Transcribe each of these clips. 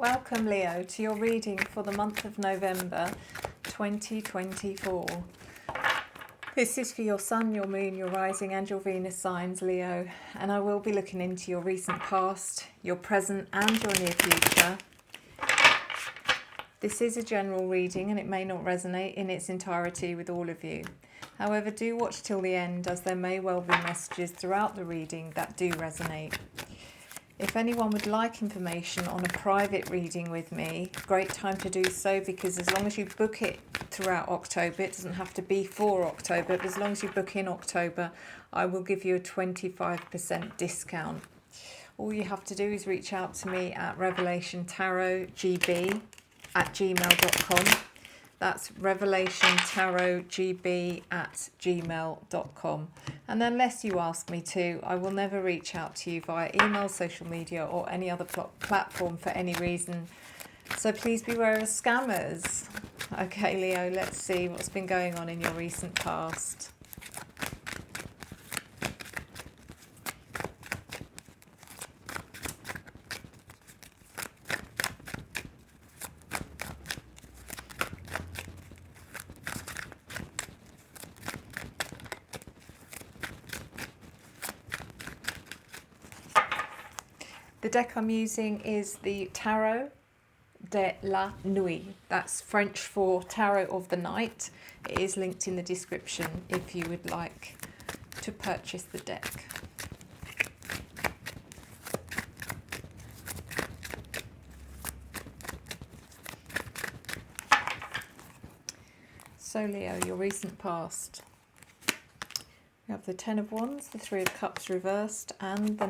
Welcome, Leo, to your reading for the month of November 2024. This is for your Sun, your Moon, your Rising and your Venus signs, Leo, and I will be looking into your recent past, your present and your near future. This is a general reading and it may not resonate in its entirety with all of you. However, do watch till the end, as there may well be messages throughout the reading that do resonate. If anyone would like information on a private reading with me, great time to do so, because as long as you book it throughout October, it doesn't have to be for October, but as long as you book in October, I will give you a 25% discount. All you have to do is reach out to me at revelationtarotgb@gmail.com. That's revelationtarotgb@gmail.com. And unless you ask me to, I will never reach out to you via email, social media or any other platform for any reason. So please beware of scammers. Okay, Leo, let's see what's been going on in your recent past. The deck I'm using is the Tarot de la Nuit. That's French for Tarot of the Night. It is linked in the description if you would like to purchase the deck. So Leo, your recent past. We have the Ten of Wands, the Three of Cups reversed, and the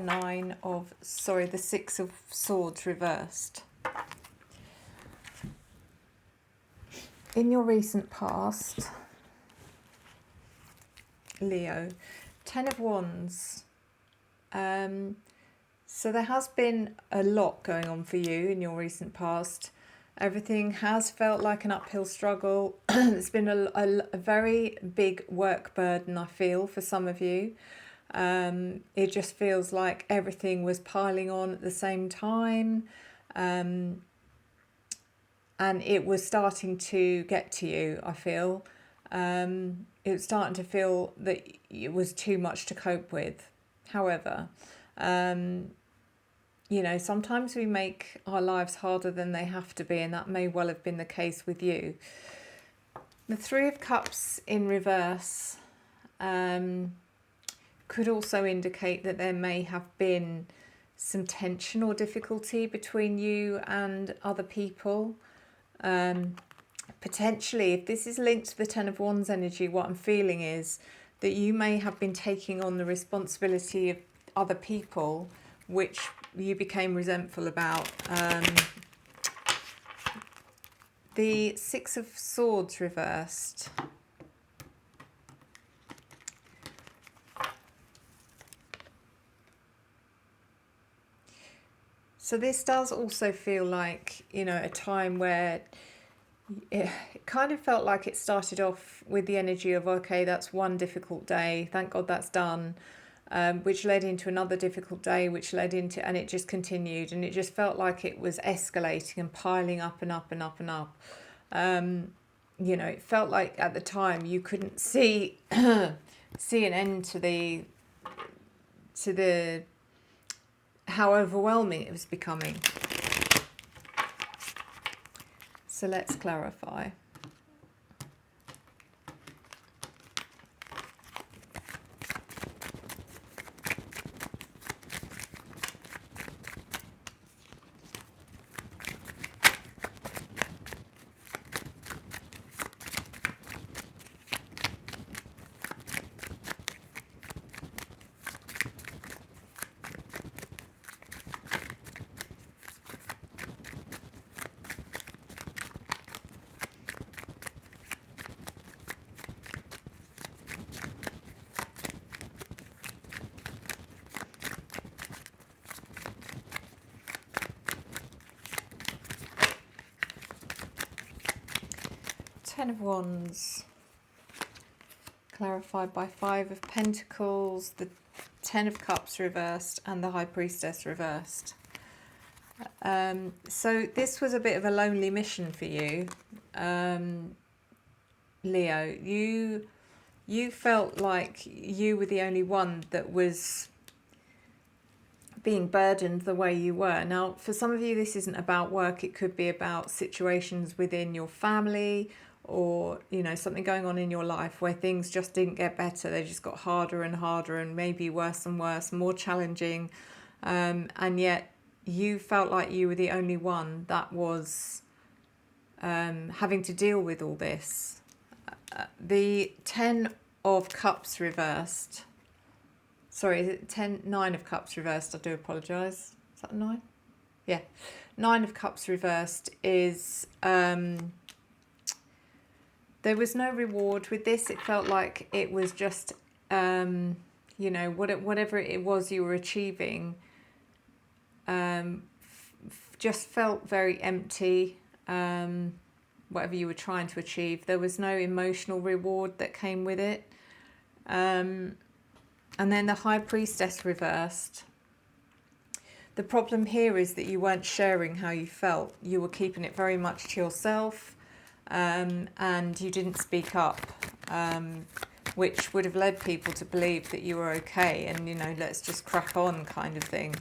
the Six of Swords reversed. In your recent past, Leo, Ten of Wands. So there has been a lot going on for you in your recent past. Everything has felt like an uphill struggle. It's been a very big work burden, I feel, for some of you. It just feels like everything was piling on at the same time. And it was starting to get to you, I feel. It was starting to feel that it was too much to cope with. However, you know, sometimes we make our lives harder than they have to be, and that may well have been the case with you. The Three of Cups in reverse could also indicate that there may have been some tension or difficulty between you and other people. Potentially, if this is linked to the Ten of Wands energy, what I'm feeling is that you may have been taking on the responsibility of other people, which you became resentful about. The Six of Swords reversed. So this does also feel like, you know, a time where it kind of felt like it started off with the energy of, okay, that's one difficult day, thank God that's done. Which led into another difficult day, which led into, and it just continued, and it just felt like it was escalating and piling up and up and up and up. You know, it felt like at the time you couldn't see see an end to the how overwhelming it was becoming. So let's clarify. Ten of Wands, clarified by Five of Pentacles, the Ten of Cups reversed, and the High Priestess reversed. So this was a bit of a lonely mission for you, Leo. You felt like you were the only one that was being burdened the way you were. Now, for some of you, this isn't about work. It could be about situations within your family, or, you know, something going on in your life where things just didn't get better. They just got harder and harder, and maybe worse and worse, more challenging. And yet you felt like you were the only one that was having to deal with all this. The 10 of Cups reversed. Sorry, is it 9 of Cups reversed? I do apologise. Is that a 9? Yeah. 9 of Cups reversed is... there was no reward with this. It felt like it was just, you know, whatever it was you were achieving, just felt very empty. Whatever you were trying to achieve, there was no emotional reward that came with it. And then the High Priestess reversed. The problem here is that you weren't sharing how you felt. You were keeping it very much to yourself, and you didn't speak up, which would have led people to believe that you were okay and, you know, let's just crack on kind of thing.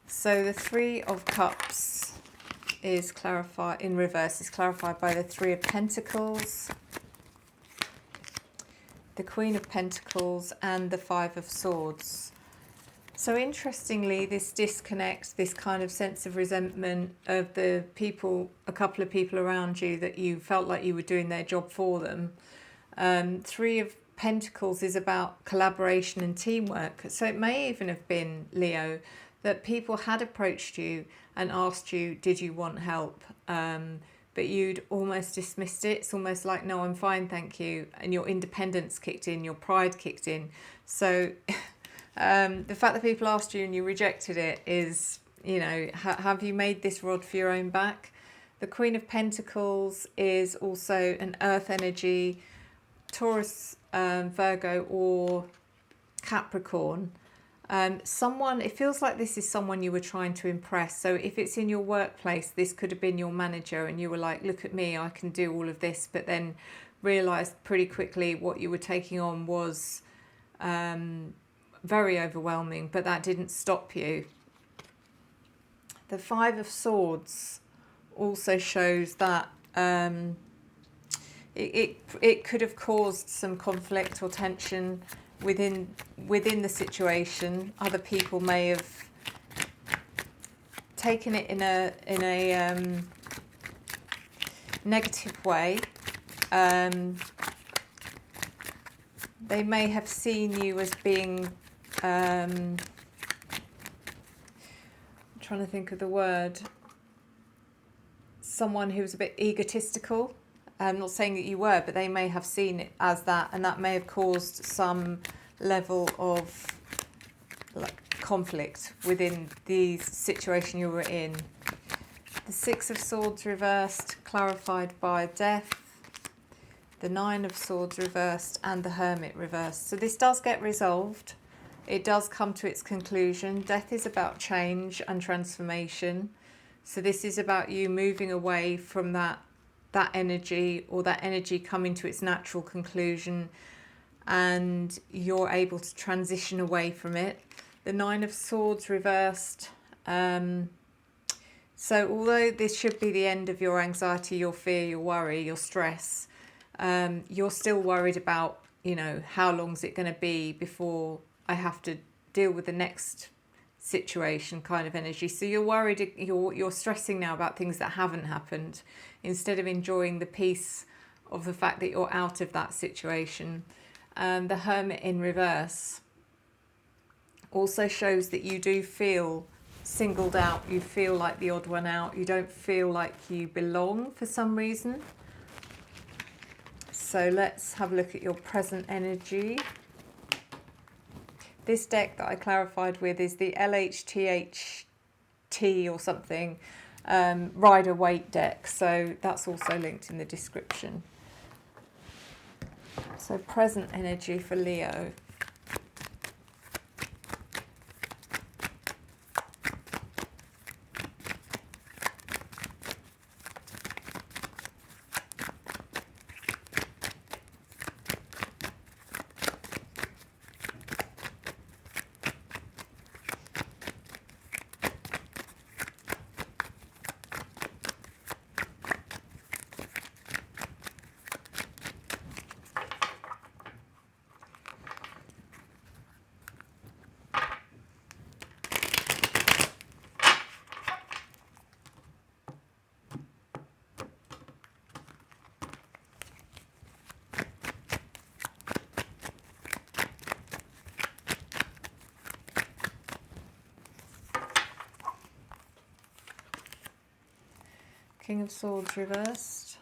So the 3 of Cups is clarified in reverse, is clarified by the 3 of Pentacles, the Queen of Pentacles, and the 5 of Swords. So interestingly, this disconnect, this kind of sense of resentment of the people, a couple of people around you that you felt like you were doing their job for them. 3 of Pentacles is about collaboration and teamwork. So it may even have been, Leo, that people had approached you and asked you, did you want help? But you'd almost dismissed it. It's almost like, no, I'm fine, thank you. And your independence kicked in, your pride kicked in. So the fact that people asked you and you rejected it is, you know, have you made this rod for your own back? The Queen of Pentacles is also an earth energy, Taurus, Virgo, or Capricorn. Someone, it feels like this is someone you were trying to impress. So if it's in your workplace, this could have been your manager and you were like, look at me, I can do all of this, but then realised pretty quickly what you were taking on was very overwhelming, but that didn't stop you. The 5 of Swords also shows that it could have caused some conflict or tension within the situation. Other people may have taken it in a negative way. They may have seen you as being I'm trying to think of the word, someone who was a bit egotistical. I'm not saying that you were, but they may have seen it as that, and that may have caused some level of conflict within the situation you were in. The 6 of Swords reversed, clarified by Death. The 9 of Swords reversed, and the Hermit reversed. So this does get resolved. It does come to its conclusion. Death is about change and transformation. So this is about you moving away from that energy, or that energy coming to its natural conclusion, and you're able to transition away from it. The 9 of Swords reversed. So although this should be the end of your anxiety, your fear, your worry, your stress, you're still worried about, you know, how long is it going to be before I have to deal with the next situation kind of energy. So you're worried, you're stressing now about things that haven't happened, instead of enjoying the peace of the fact that you're out of that situation. The Hermit in reverse also shows that you do feel singled out. You feel like the odd one out. You don't feel like you belong for some reason. So let's have a look at your present energy. This deck that I clarified with is the LHTHT or something, Ryder Waite deck. So that's also linked in the description. So present energy for Leo. King of Swords reversed,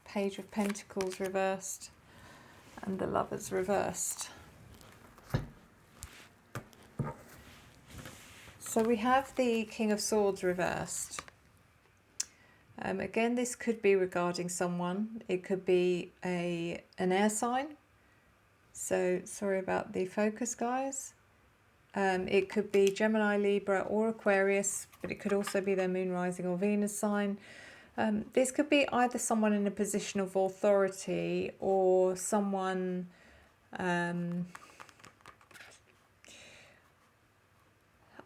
Page of Pentacles reversed, and the Lovers reversed. So we have the King of Swords reversed. Again, this could be regarding someone. It could be an air sign. So sorry about the focus, guys. It could be Gemini, Libra or Aquarius, but it could also be their moon, rising or Venus sign. This could be either someone in a position of authority or someone...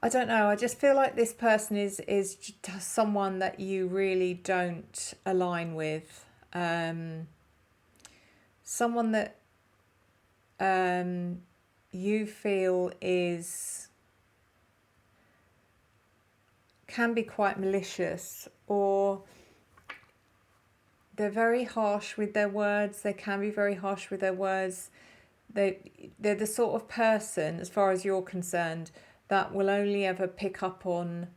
I don't know, I just feel like this person is someone that you really don't align with. Someone that you feel can be quite malicious, or they're very harsh with their words. They can be very harsh with their words. They're the sort of person, as far as you're concerned, that will only ever pick up on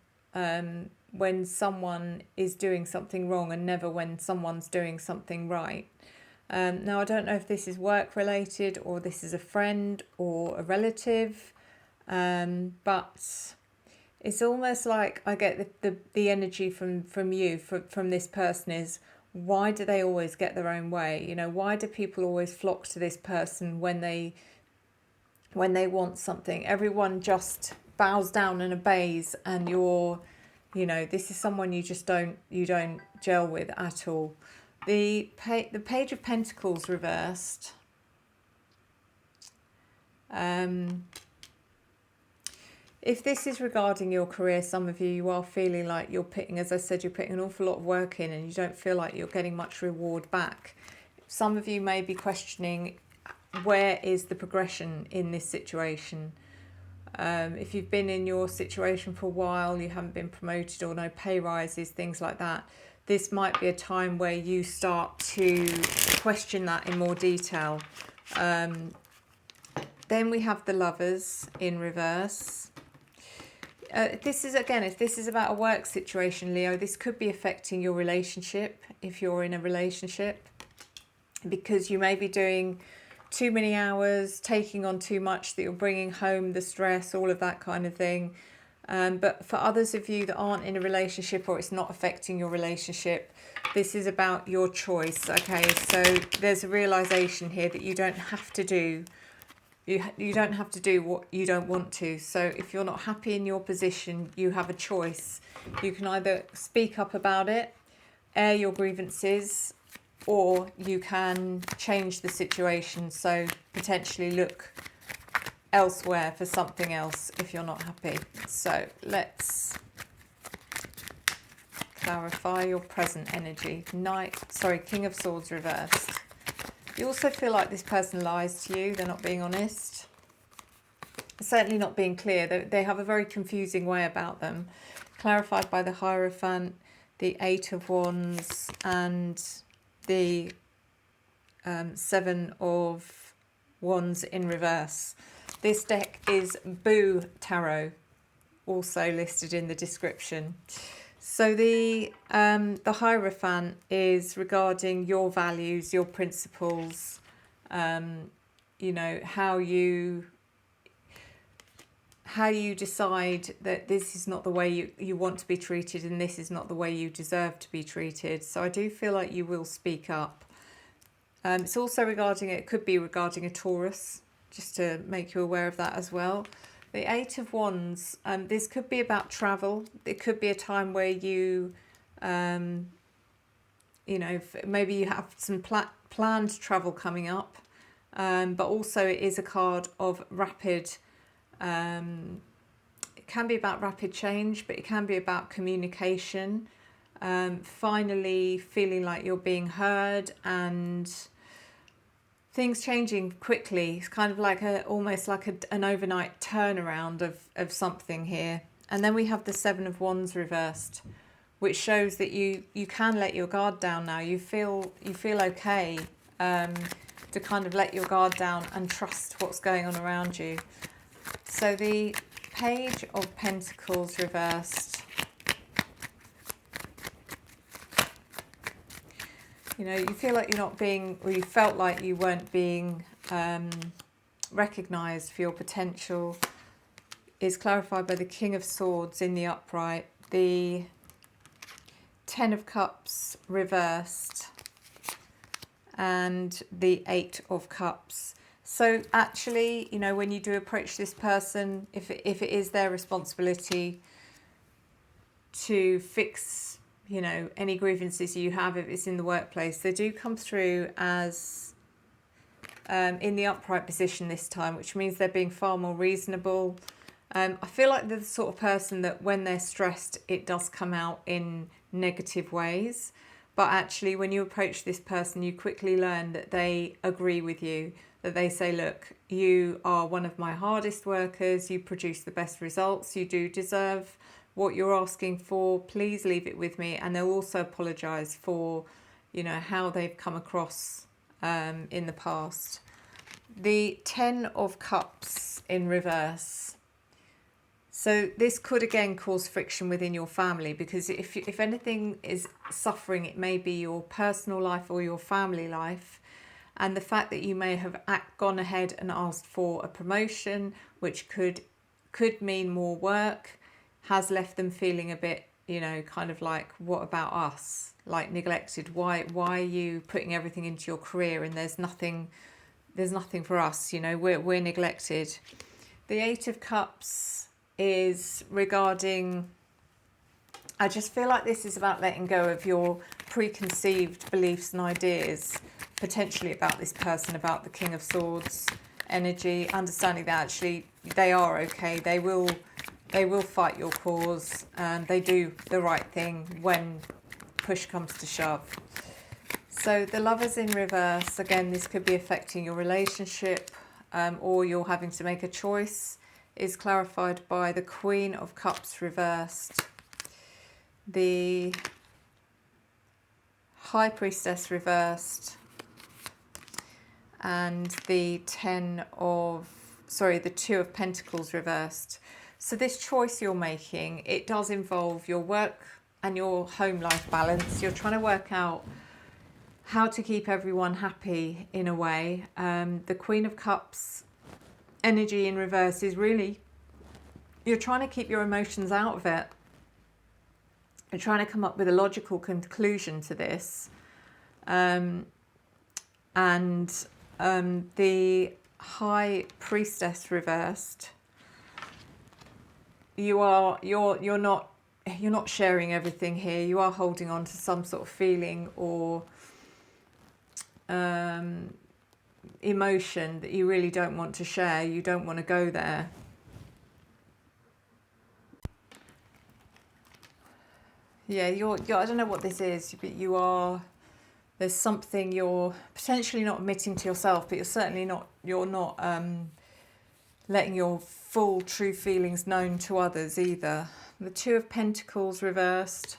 when someone is doing something wrong and never when someone's doing something right. Now, I don't know if this is work related or this is a friend or a relative, but it's almost like I get the energy from you, from this person is, why do they always get their own way? You know, why do people always flock to this person when they want something? Everyone just bows down and obeys, and this is someone you don't gel with at all. The Page of Pentacles reversed. If this is regarding your career, some of you are feeling like you're putting an awful lot of work in and you don't feel like you're getting much reward back. Some of you may be questioning, where is the progression in this situation? If you've been in your situation for a while, you haven't been promoted or no pay rises, things like that, this might be a time where you start to question that in more detail. Then we have the Lovers in reverse. If this is about a work situation, Leo, this could be affecting your relationship if you're in a relationship, because you may be doing too many hours, taking on too much, that you're bringing home the stress, all of that kind of thing. But for others of you that aren't in a relationship, or it's not affecting your relationship, this is about your choice. Okay, so there's a realization here that you don't have to do. You don't have to do what you don't want to. So if you're not happy in your position, you have a choice. You can either speak up about it, air your grievances, or you can change the situation, so potentially look elsewhere for something else if you're not happy. So let's clarify your present energy. King of Swords reversed. You also feel like this person lies to you. They're not being honest. Certainly not being clear. They have a very confusing way about them. Clarified by the Hierophant, the Eight of Wands, and the Seven of Wands in reverse. This deck is Boo Tarot, also listed in the description. So the Hierophant is regarding your values, your principles, how you decide that this is not the way you want to be treated and this is not the way you deserve to be treated. So I do feel like you will speak up. It's also it could be regarding a Taurus, just to make you aware of that as well. The Eight of Wands, this could be about travel. It could be a time where you, maybe you have some planned travel coming up, but also it is a card of rapid, it can be about rapid change, but it can be about communication, finally feeling like you're being heard and things changing quickly. It's kind of like almost like an overnight turnaround of something here. And then we have the Seven of Wands reversed, which shows that you can let your guard down now. You feel okay to kind of let your guard down and trust what's going on around you. So the Page of Pentacles reversed. You know, you feel like you're not being, or you felt like you weren't being recognised for your potential, is clarified by the King of Swords in the upright, the Ten of Cups reversed, and the Eight of Cups. So actually, you know, when you do approach this person, if it is their responsibility to fix, you know, any grievances you have, if it's in the workplace, they do come through as in the upright position this time, which means they're being far more reasonable. I feel like they're the sort of person that when they're stressed, it does come out in negative ways. But actually, when you approach this person, you quickly learn that they agree with you, that they say, look, you are one of my hardest workers, you produce the best results, you do deserve what you're asking for, please leave it with me. And they'll also apologise for, you know, how they've come across in the past. The Ten of Cups in reverse. So this could again cause friction within your family, because if anything is suffering, it may be your personal life or your family life. And the fact that you may have gone ahead and asked for a promotion, which could mean more work, has left them feeling a bit, you know, kind of like, what about us? Like neglected. Why are you putting everything into your career and there's nothing for us, you know, we're neglected. The Eight of Cups is regarding, I just feel like this is about letting go of your preconceived beliefs and ideas, potentially about this person, about the King of Swords energy, understanding that actually they are okay, they will fight your cause, and they do the right thing when push comes to shove. So the Lovers in reverse, again, this could be affecting your relationship, or you're having to make a choice, is clarified by the Queen of Cups reversed, the High Priestess reversed, and the Two of Pentacles reversed. So this choice you're making, it does involve your work and your home life balance. You're trying to work out how to keep everyone happy in a way. The Queen of Cups energy in reverse is really, you're trying to keep your emotions out of it. You're trying to come up with a logical conclusion to this. The High Priestess reversed, you're not sharing everything here. You are holding on to some sort of feeling or emotion that you really don't want to share. You don't want to go there. Yeah, you're I don't know what this is, but there's something you're potentially not admitting to yourself, but you're not letting your full true feelings known to others either. The Two of Pentacles reversed.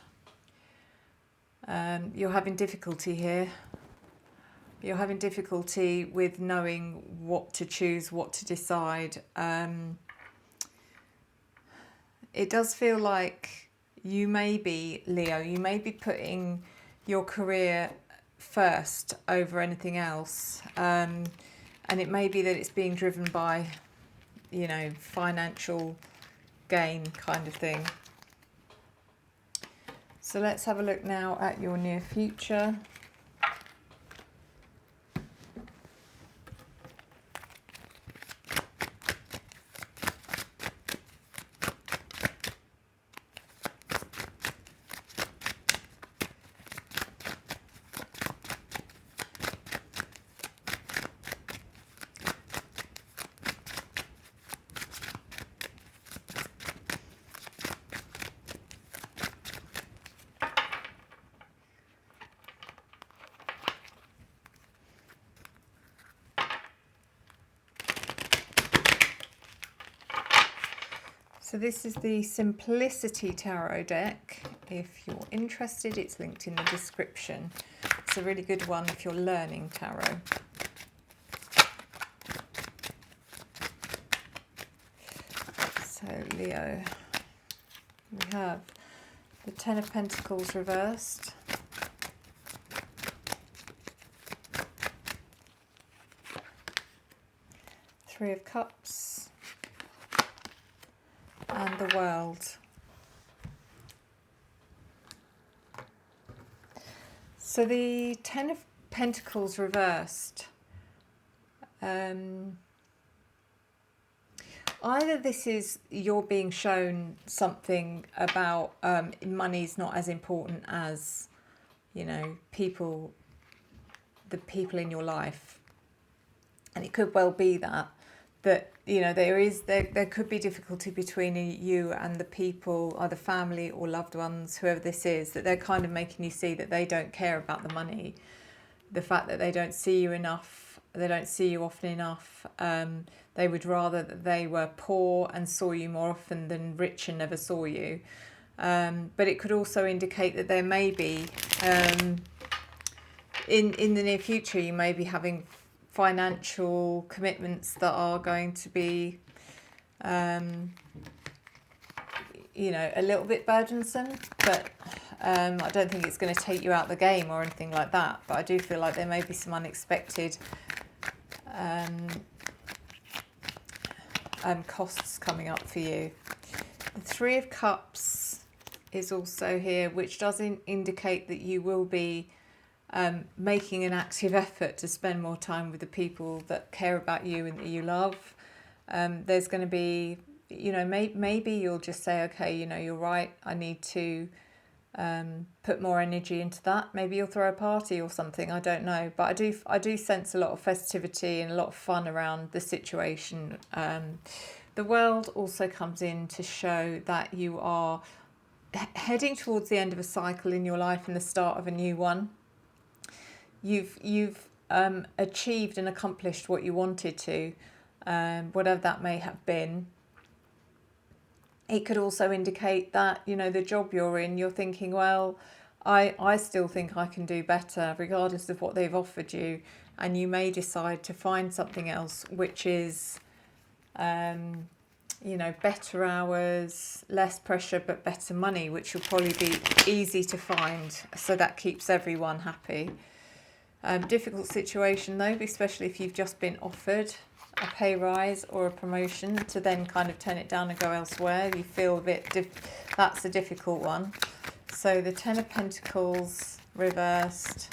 You're having difficulty here. You're having difficulty with knowing what to choose, what to decide. It does feel like you may be, Leo, you may be putting your career first over anything else. And it may be that it's being driven by, you know, financial gain kind of thing. So let's have a look now at your near future. So this is the Simplicity Tarot deck. If you're interested, it's linked in the description. It's a really good one if you're learning tarot. So Leo, we have the Ten of Pentacles reversed, Three of Cups, and the World. So the Ten of Pentacles reversed. Either this is you're being shown something about money's not as important as, you know, the people in your life. And it could well be that, you know, there could be difficulty between you and the people, either family or loved ones, whoever this is, that they're kind of making you see that they don't care about the money. The fact that they don't see you enough, they don't see you often enough. They would rather that they were poor and saw you more often than rich and never saw you. But it could also indicate that there may be, in the near future, you may be having financial commitments that are going to be, you know, a little bit burdensome. But I don't think it's going to take you out the game or anything like that. But I do feel like there may be some unexpected costs coming up for you. The Three of Cups is also here, which does indicate that you will be making an active effort to spend more time with the people that care about you and that you love. There's going to be, you know, maybe you'll just say, okay, you know, you're right, I need to put more energy into that. Maybe you'll throw a party or something, I don't know. But I do sense a lot of festivity and a lot of fun around the situation. The World also comes in to show that you are heading towards the end of a cycle in your life and the start of a new one. You've achieved and accomplished what you wanted to, whatever that may have been. It could also indicate that, you know, the job you're in, you're thinking, well, I still think I can do better regardless of what they've offered you. And you may decide to find something else which is, you know, better hours, less pressure, but better money, which will probably be easy to find. So that keeps everyone happy. Difficult situation though, especially if you've just been offered a pay rise or a promotion, to then kind of turn it down and go elsewhere. You feel a bit, that's a difficult one. So the Ten of Pentacles reversed.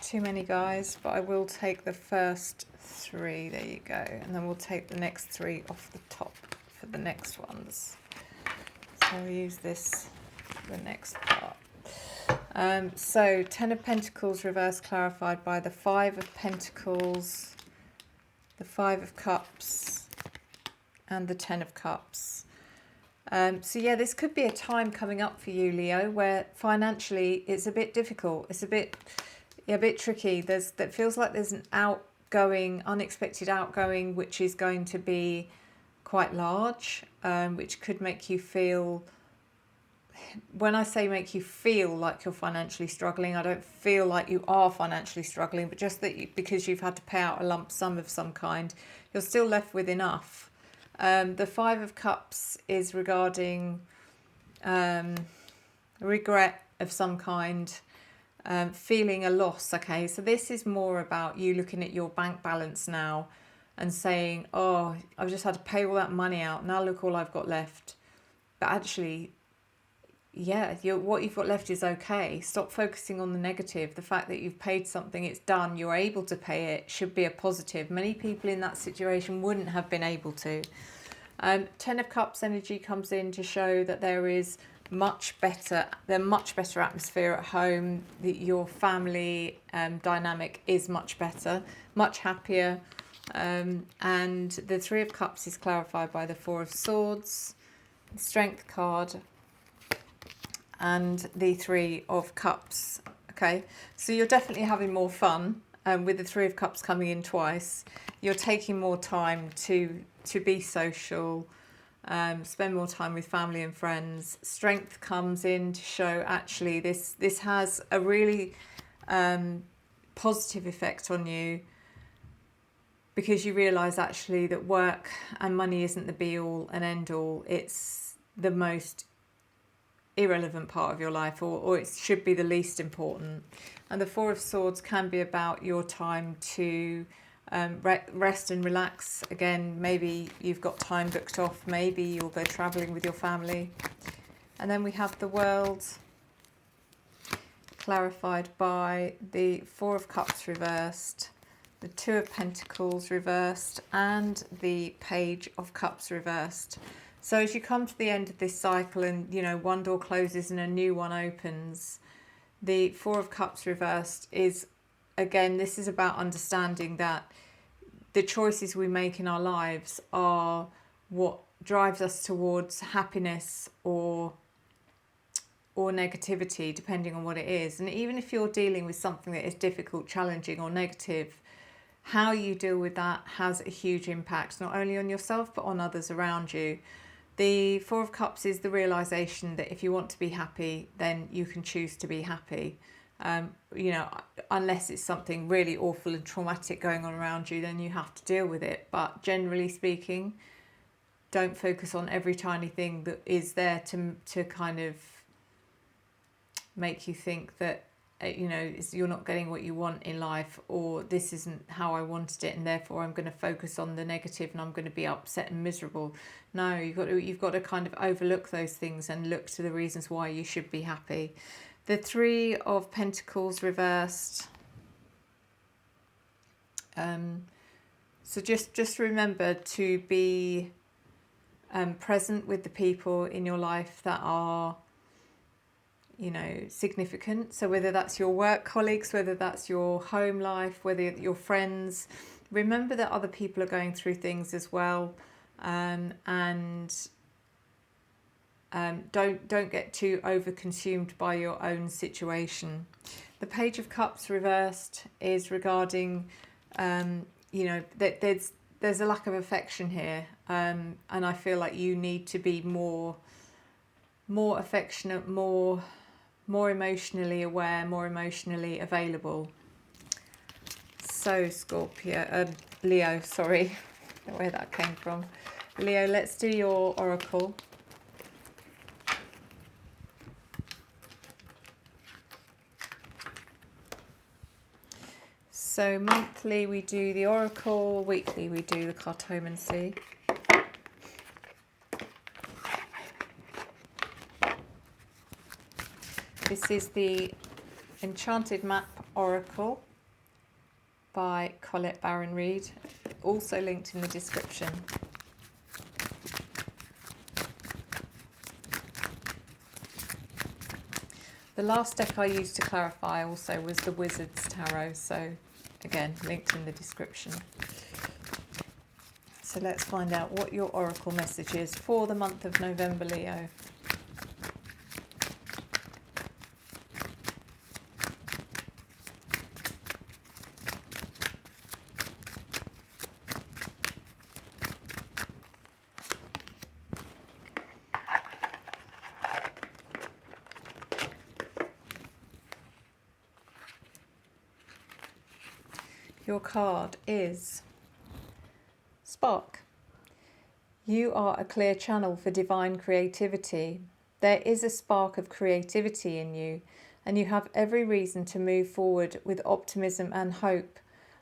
Too many, guys, but I will take the first three. There you go. And then we'll take the next three off the top for the next ones. So I'll use this for the next part. So Ten of Pentacles reverse clarified by the Five of Pentacles, the Five of Cups, and the Ten of Cups. So yeah, this could be a time coming up for you, Leo, where financially it's a bit difficult. It's a bit tricky. That feels like there's an unexpected outgoing, which is going to be quite large, which could make you feel, when I say make you feel like you're financially struggling, I don't feel like you are financially struggling, but just that because you've had to pay out a lump sum of some kind, you're still left with enough. The Five of Cups is regarding regret of some kind, feeling a loss. Okay, so this is more about you looking at your bank balance now and saying, oh, I've just had to pay all that money out, now look, all I've got left. But actually, yeah, what you've got left is okay. Stop focusing on the negative. The fact that you've paid something, it's done, you're able to pay it, should be a positive. Many people in that situation wouldn't have been able to. Ten of Cups energy comes in to show that there is much better atmosphere at home. Your family dynamic is much better, much happier. And the Three of Cups is clarified by the Four of Swords, the Strength card, and the Three of Cups. Okay, so you're definitely having more fun with the Three of Cups coming in twice. You're taking more time to be social, spend more time with family and friends. Strength comes in to show actually this has a really positive effect on you, because you realise actually that work and money isn't the be all and end all. It's the most irrelevant part of your life, or it should be the least important. And the Four of Swords can be about your time to rest and relax. Again, maybe you've got time booked off, maybe you'll go travelling with your family. And then we have the World, clarified by the Four of Cups reversed, the Two of Pentacles reversed, and the Page of Cups reversed. So as you come to the end of this cycle and, you know, one door closes and a new one opens, the Four of Cups reversed is, again, this is about understanding that the choices we make in our lives are what drives us towards happiness or negativity, depending on what it is. And even if you're dealing with something that is difficult, challenging or negative, how you deal with that has a huge impact, not only on yourself, but on others around you. The Four of Cups is the realization that if you want to be happy, then you can choose to be happy. You know, unless it's something really awful and traumatic going on around you, then you have to deal with it. But generally speaking, don't focus on every tiny thing that is there to kind of make you think that, you know, you're not getting what you want in life, or this isn't how I wanted it, and therefore I'm going to focus on the negative and I'm going to be upset and miserable. No, you've got to kind of overlook those things and look to the reasons why you should be happy. The Three of Pentacles reversed. So just remember to be present with the people in your life that are, you know, significant. So whether that's your work colleagues, whether that's your home life, whether your friends, remember that other people are going through things as well, and don't get too over-consumed by your own situation. The Page of Cups reversed is regarding, you know, that there's a lack of affection here, and I feel like you need to be more affectionate, more emotionally aware, more emotionally available. So Leo, sorry, I don't know where that came from. Leo, let's do your oracle. So monthly we do the oracle, weekly we do the cartomancy. This is the Enchanted Map Oracle by Colette Baron Reid, also linked in the description. The last deck I used to clarify also was the Wizard's Tarot, so again, linked in the description. So let's find out what your oracle message is for the month of November, Leo. Your card is Spark. You are a clear channel for divine creativity. There is a spark of creativity in you, and you have every reason to move forward with optimism and hope.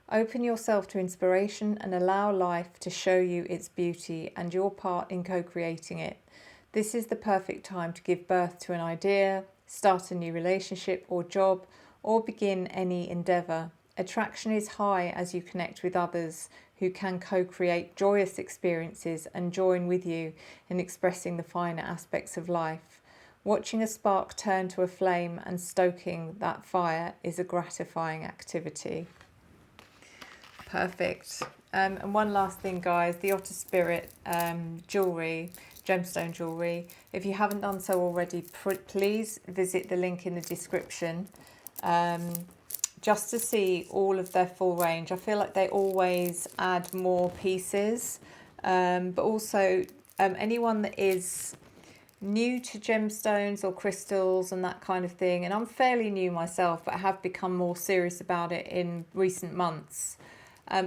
Open yourself to inspiration and allow life to show you its beauty and your part in co-creating it. This is the perfect time to give birth to an idea, start a new relationship or job, or begin any endeavour. Attraction is high as you connect with others who can co-create joyous experiences and join with you in expressing the finer aspects of life. Watching a spark turn to a flame and stoking that fire is a gratifying activity. Perfect. And one last thing, guys, the Otter Spirit jewellery, gemstone jewellery. If you haven't done so already, please visit the link in the description. Just to see all of their full range. I feel like they always add more pieces, but also anyone that is new to gemstones or crystals and that kind of thing, and I'm fairly new myself, but I have become more serious about it in recent months.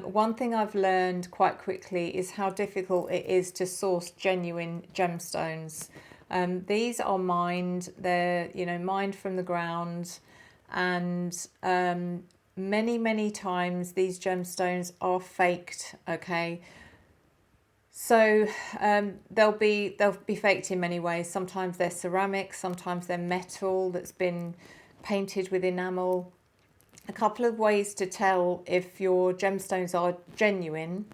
One thing I've learned quite quickly is how difficult it is to source genuine gemstones. These are mined, they're, you know, mined from the ground, and many times these gemstones are faked, okay? So they'll be faked in many ways. Sometimes they're ceramic, sometimes they're metal that's been painted with enamel. A couple of ways to tell if your gemstones are genuine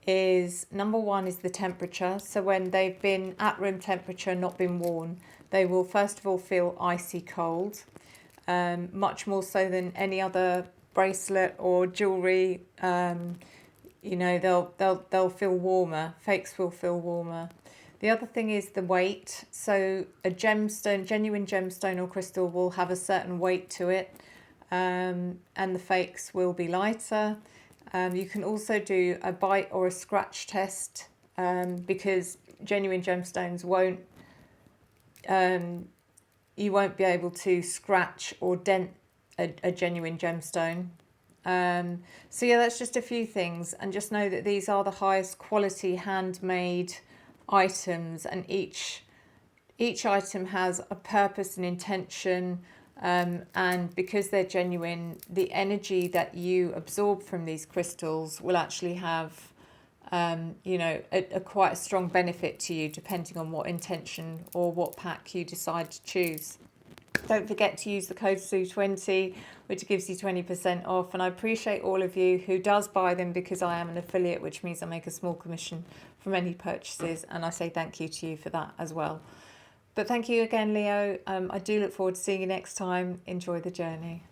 is, number one is the temperature. So when they've been at room temperature, not been worn, they will first of all feel icy cold, much more so than any other bracelet or jewelry. You know, they'll feel warmer. Fakes will feel warmer. The other thing is the weight. So a gemstone, genuine gemstone or crystal, will have a certain weight to it, and the fakes will be lighter. You can also do a bite or a scratch test, because genuine gemstones won't, you won't be able to scratch or dent a genuine gemstone. So yeah, that's just a few things, and just know that these are the highest quality handmade items, and each item has a purpose and intention, and because they're genuine, the energy that you absorb from these crystals will actually have, you know, a quite a strong benefit to you, depending on what intention or what pack you decide to choose. Don't forget to use the code SUE20, which gives you 20% off. And I appreciate all of you who does buy them, because I am an affiliate, which means I make a small commission from any purchases. And I say thank you to you for that as well. But thank you again, Leo. I do look forward to seeing you next time. Enjoy the journey.